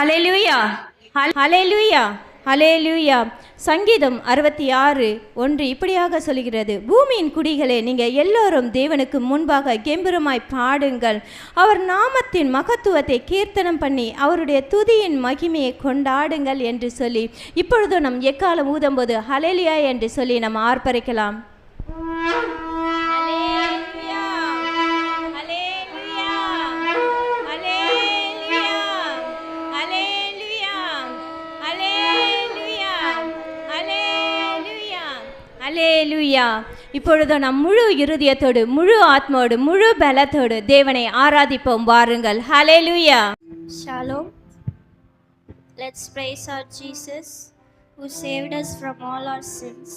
ஹல்லேலூயா, ஹல்லேலூயா, ஹல்லேலூயா. சங்கீதம் 66:1 இப்படியாக சொல்கிறது, பூமியின் குடிகளே, நீங்கள் எல்லோரும் தேவனுக்கு முன்பாக கெம்பீரமாய் பாடுங்கள். அவர் நாமத்தின் மகத்துவத்தை கீர்த்தனம் பண்ணி அவருடைய துதியின் மகிமையை கொண்டாடுங்கள் என்று சொல்லி இப்பொழுது நம் எக்காலம் ஊதும்போது ஹல்லேலூயா என்று சொல்லி நாம் ஆர்ப்பரிக்கலாம். அல்லேலூயா. இப்பொழுது நம் முழு இருதயத்தோடு, முழு ஆத்மாவோடு, முழு பலத்தோடு தேவனை ஆராதிப்போம். வாருங்கள். ஹல்லேலூயா. Shalom. Let's praise our Jesus who saved us from all our sins.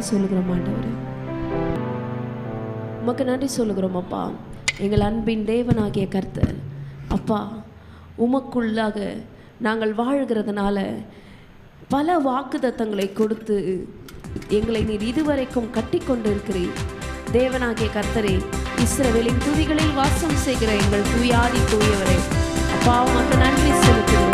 நன்றி சொல்லுகிறோம் ஆண்டவரே. உமக்கு நன்றி சொல்லுகிறோம் அப்பா. எங்கள் அன்பின் தேவனாகிய கர்த்தர் அப்பா, உமக்குள்ளாக நாங்கள் வாழ்கிறதுனால பல வாக்குத்தத்தங்களை கொடுத்து எங்களை நீர் இதுவரைக்கும் கட்டி கொண்டு இருக்கிறீர். தேவனாகிய கர்த்தரே, இஸ்ரவேலின் துதிகளில் வாசம் செய்கிற எங்கள் தூயாதி தூயவரே அப்பா, உமக்கு நன்றி செலுத்துகிறோம்.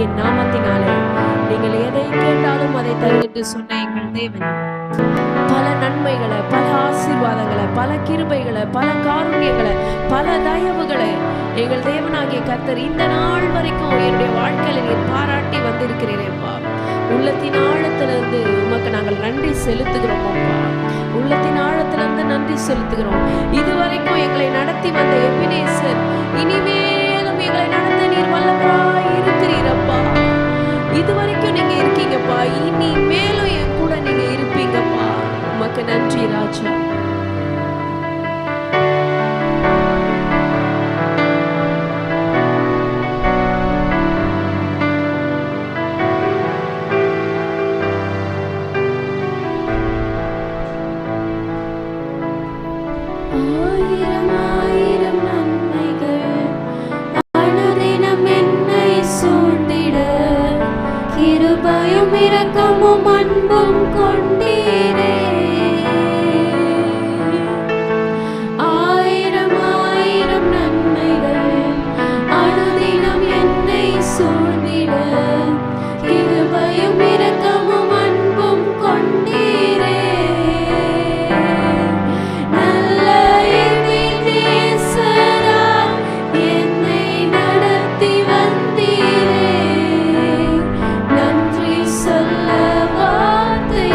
என் நாமத்தினாலே நீங்கள் எதை கேட்டாலும் அதை தருகிட்டு சொன்ன எங்கள் தேவன் பல நன்மைகளை, பல ஆசீர்வாதங்களை, பல கிருபைகளை, பல காருண்யங்களை, பல தயவுகளை எங்கள் தேவனாகிய கர்த்தர் இந்த நாள் வரைக்கும் என்னுடைய வாழ்க்கையில நீர் பாராட்டி வந்திருக்கிறீரேப்பா. உள்ளத்தின் ஆழத்திலிருந்து உமக்கு நாங்கள் நன்றி செலுத்துகிறோம் அப்பா. உள்ளத்தின் ஆழத்திலிருந்து நன்றி செலுத்துகிறோம். இதுவரைக்கும் எங்களை நடத்தி வந்த எபினேசர் இனிமேலும் எங்களை நடத்த நீர் வல்லவராய் இருக்கிறீரப்பா. இதுவரைக்கும் நீங்க இருக்கீங்கப்பா, இனி மேலும் என் கூட நீங்க இருப்பீங்கப்பா. உமக்கு நன்றி ராஜா. ஆயிரம் ஆயிரம் நன்மைகள் அனுதினம் என்னை சூழ்ந்திட, கிருபையும் இரக்கமும் அன்பும் கொண்டீரே. ஆயிரம் ஆயிரம் நன்மைகள் அனுதினம் என்னை சூழ்ந்திட, கிருபையும் இரக்கமும் அன்பும் கொண்டீரே. நன்றி சொல்ல வார்த்தை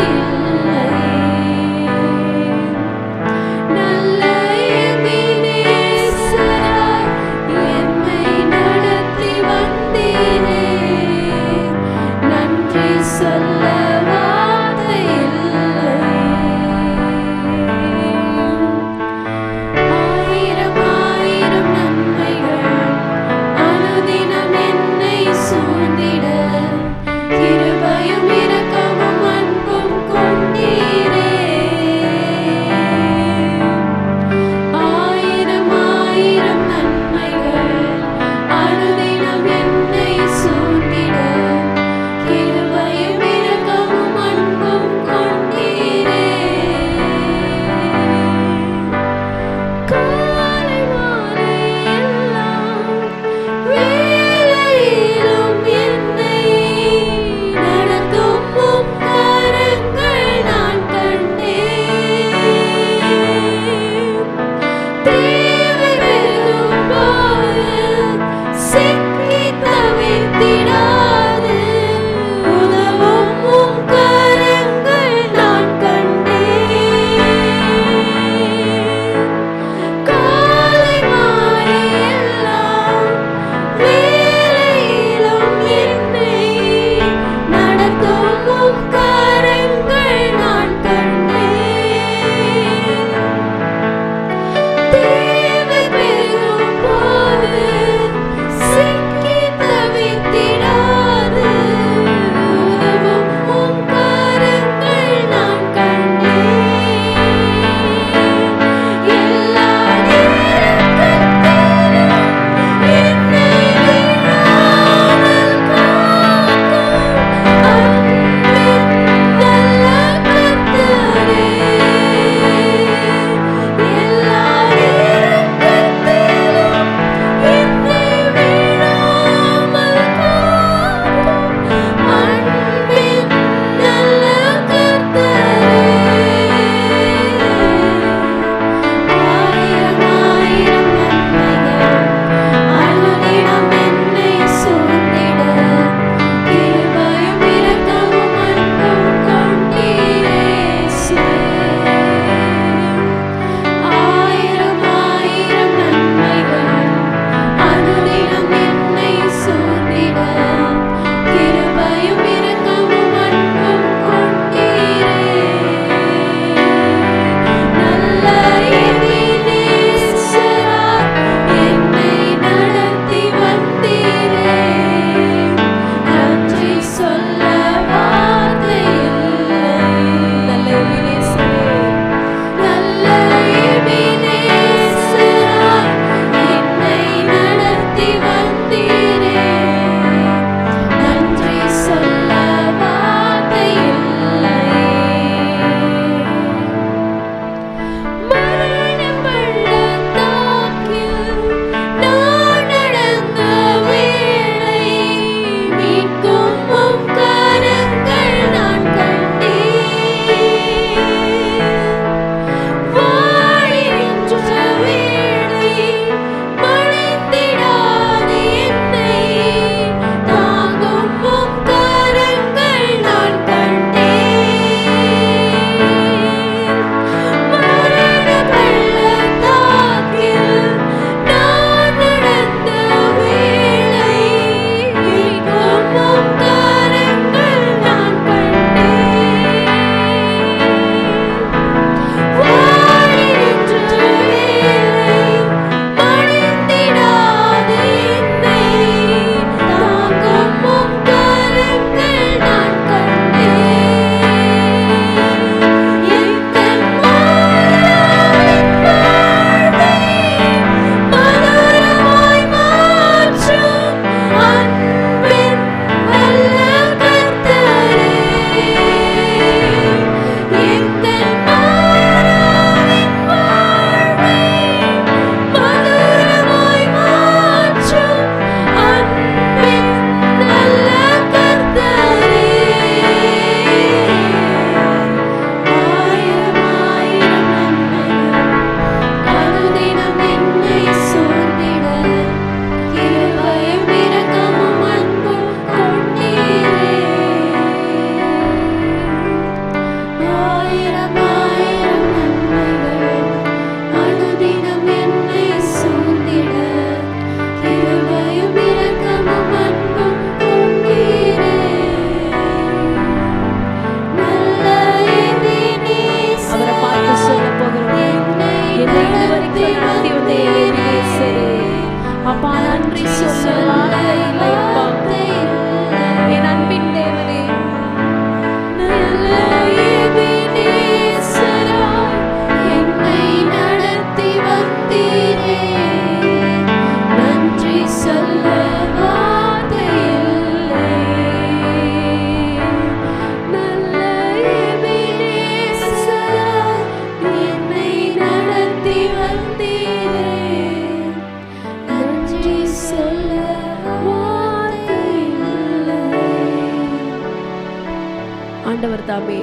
ஆண்டவர் தாமே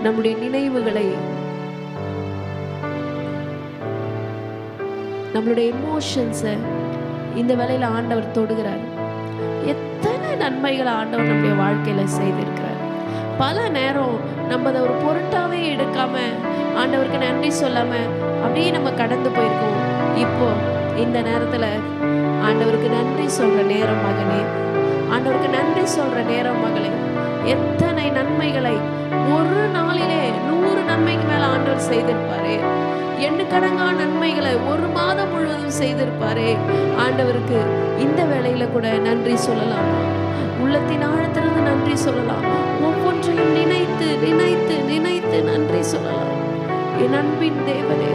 நம்முடைய நினைவுகளை, நம்மளுடைய எமோஷன்ஸை இந்த வேளையில ஆண்டவர் தொடுகிறார். எத்தனை நன்மைகளை ஆண்டவர் நம்முடைய வாழ்க்கையில செய்திருக்கிறார். பல நேரம் நம்ம அதை ஒரு பொருட்டாவே எடுக்காம ஆண்டவருக்கு நன்றி சொல்லாம அப்படியே நம்ம கடந்து போயிருக்கோம். இப்போ இந்த நேரத்துல ஆண்டவருக்கு நன்றி சொல்ற நேரம் மகனே, ஆண்டவருக்கு நன்றி சொல்ற நேரம் மகளே. எத்தனை நன்மைகளை ஒரு நாளிலே 100 நன்மைக்கு மேல ஆண்டவர் செய்திருப்பாரு. எண்ணுக்கணக்கான நன்மைகளை ஒரு மாதம் முழுவதும் செய்திருப்பாரு. ஆண்டவருக்கு இந்த வேளையில கூட நன்றி சொல்லலாமா? உள்ளத்தின் ஆழத்திலிருந்து நன்றி சொல்லலாம். ஒவ்வொன்றையும் நினைத்து நினைத்து நினைத்து நன்றி சொல்லலாம். என் அன்பின் தேவனே,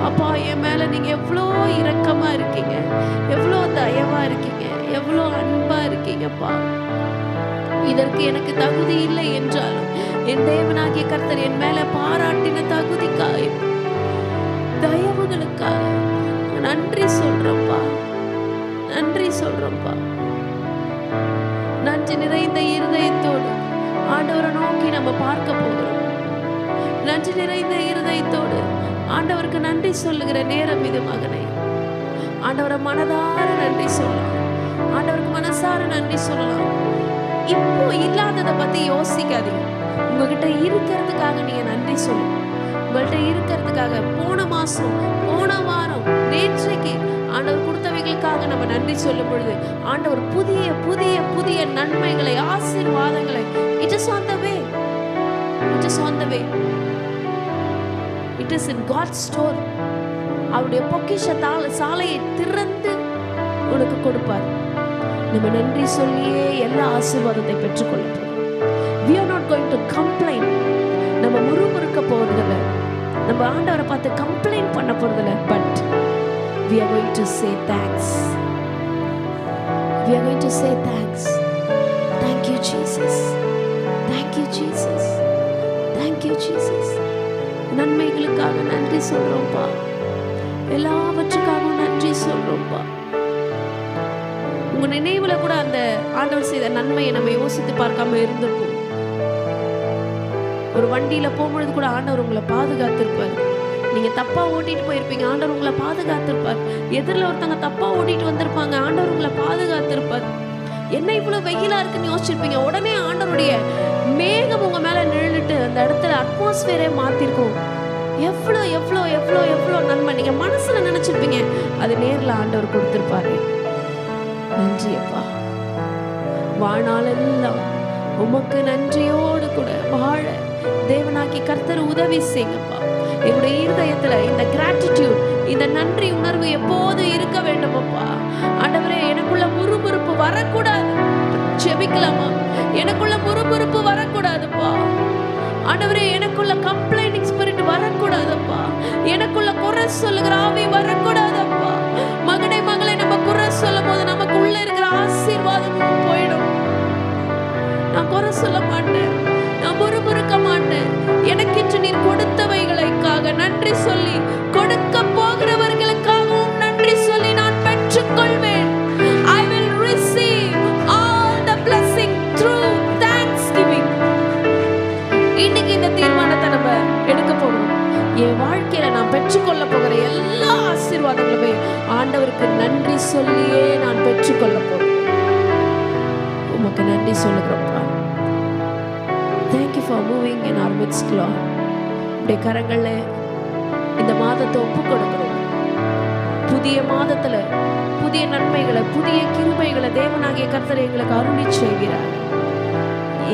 அப்பா, என் மேல நீங்க எவ்வளோ இரக்கமா இருக்கீங்க, எவ்வளோ தயவா இருக்கீங்க, எவ்வளோ அன்பா இருக்கீங்கப்பா. இதற்கு எனக்கு தகுதி இல்லை என்றாலும் என் தேவனாகிய கர்த்தர் என் மேல பாராட்டின தகுதிக்காய், தயவுகளுக்காக நன்றி சொல்றப்பா, நன்றி சொல்றப்பா. நன்றி நிறைந்த இருதயத்தோடு ஆண்டவரை நோக்கி நம்ம பார்க்க போகிறோம். நன்றி நிறைந்த இருதயத்தோடு ஆண்டவருக்கு நன்றி சொல்லுகிற நேரம் இது மகனே. ஆண்டவரை மனதார நன்றி சொல்லலாம், ஆண்டவருக்கு மனசார நன்றி சொல்லலாம். இப்போ இல்லாததை பத்தி யோசிக்காதீங்க. உங்ககிட்ட இருக்கிறதுக்காக நீங்க நன்றி சொல்லுங்க. உங்கள்கிட்ட இருக்கிறதுக்காக போன மாசம், போன வாரம், நேற்றைக்கு ஆண்டவர் கொடுத்தவைகளுக்காக நம்ம நன்றி சொல்லும் பொழுது ஆண்டவர் புதிய புதிய புதிய நன்மைகளை, ஆசீர்வாதங்களை, it is on the way, it is on the way, it is in God's store. அவருடைய பொக்கிஷ சாலையை திறந்து உனக்கு கொடுப்பார். நம்ம நன்றி சொல்லியே எல்லா ஆசீர்வாதத்தை பெற்றுக்கொள்ள போகிறோம். we are not going to complain. நம்ம முறுமுறுக்க போறதில்லை, நம்ம ஆண்டவரை பார்த்து கம்ப்ளைண்ட் பண்ண போறதில்லை. But we are going to say thanks. We are going to say thanks. Thank you Jesus, thank you Jesus, thank you Jesus. நன்மைகளுக்காக நன்றி சொல்றோம்ப்பா, எல்லாவற்றுக்காகவும் நன்றி சொல்றோம்ப்பா. உங்க நினைவுல கூட அந்த ஆண்டவர் செய்த நன்மையை நம்ம யோசித்து பார்க்காம இருந்திருப்போம். ஒரு வண்டியில போகும்பொழுது கூட ஆண்டவர் உங்களை பாதுகாத்திருப்பார். நீங்க தப்பா ஓட்டிட்டு போயிருப்பீங்க, ஆண்டவர் உங்களை பாதுகாத்திருப்பார். எதிரில் ஒருத்தவங்க தப்பா ஓட்டிட்டு வந்திருப்பாங்க, ஆண்டவர் உங்களை பாதுகாத்திருப்பார். என்ன இவ்வளவு வெயிலா இருக்குன்னு யோசிச்சிருப்பீங்க. உடனே ஆண்டவருடைய மேகம் உங்க மேல நிழலிட்டு அந்த இடத்துல அட்மாஸ்பியரே மாத்திருக்கும். எவ்வளோ எவ்வளோ எவ்வளோ எவ்வளோ நன்மை நீங்க மனசுல நினைச்சிருப்பீங்க, அது நேர்ல ஆண்டவர் கொடுத்திருப்பாரு. நன்றி அப்பா. வாழ்நாளெல்லாம் உமக்கு நன்றியோடு கூட வாழ தேவனாக்கி கர்த்தர் உதவி செய்யுங்கப்பா. என்னுடைய இருதயத்துல இந்த கிராட்டிடியூட், இந்த நன்றி உணர்வு எப்போது இருக்க வேண்டும் அப்பா. ஆண்டவரே, எனக்குள்ள முறுமுறுப்பு வரக்கூடாது. ஜெபிக்கலாமா? எனக்குள்ள முறுமுறுப்பு வரக்கூடாதுப்பா. ஆண்டவரே, எனக்குள்ள கம்ப்ளைனிங் ஸ்பிரிட் வரக்கூடாதப்பா. எனக்குள்ள குறை சொல்லுகிற ஆவி வரக்கூடாதப்பா. மகனே மகளே, நம்ம குறை சொல்லும் போது நமக்கு உள்ள இருக்கிற ஆசீர்வாதமும் போயிடும். நான் குறை சொல்ல மாட்டேன், நான் முறுமுறுக்க மாட்டேன். எனக்கென்று நீர் கொடுத்தவைகளுக்காக நன்றி சொல்லி, கொடுக்க போகிறவர்களுக்காகவும் நன்றி சொல்லி நான் பெற்றுக்கொள்வேன். I will receive all the blessing through thanksgiving. இன்னைக்கு இந்த தீர்மானத்தை நம்ம எடுக்க போகிறோம். என் வாழ்க்கையில நான் பெற்றுக்கொள்ள போகிற எல்லா ஆசீர்வாதங்களுமே ஆண்டவருக்கு நன்றி சொல்லியே நான் பெற்றுக்கொள்ள போகிறேன். உமக்கு நன்றி சொல்லுகிறோம்ப்பா. Thank you for moving in our midst, Lord. உடைய கரங்கள்ல இந்த மாதத்தை ஒப்பு கொடுக்கிறோம். புதிய மாதத்துல புதிய நன்மைகளை, புதிய கிருபைகளை தேவனாகிய கர்த்தர் எங்களுக்கு அருளி செய்கிறார்.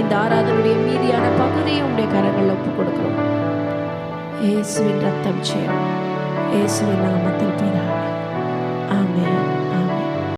இந்த ஆராதனுடைய மீதியான பகுதியை உடைய கரங்கள்ல ஒப்பு கொடுக்கிறோம். இயேசுவின் ரத்தம் ஜெயம், இயேசுவின் நாமத்தில் பிதாவே, ஆமென்.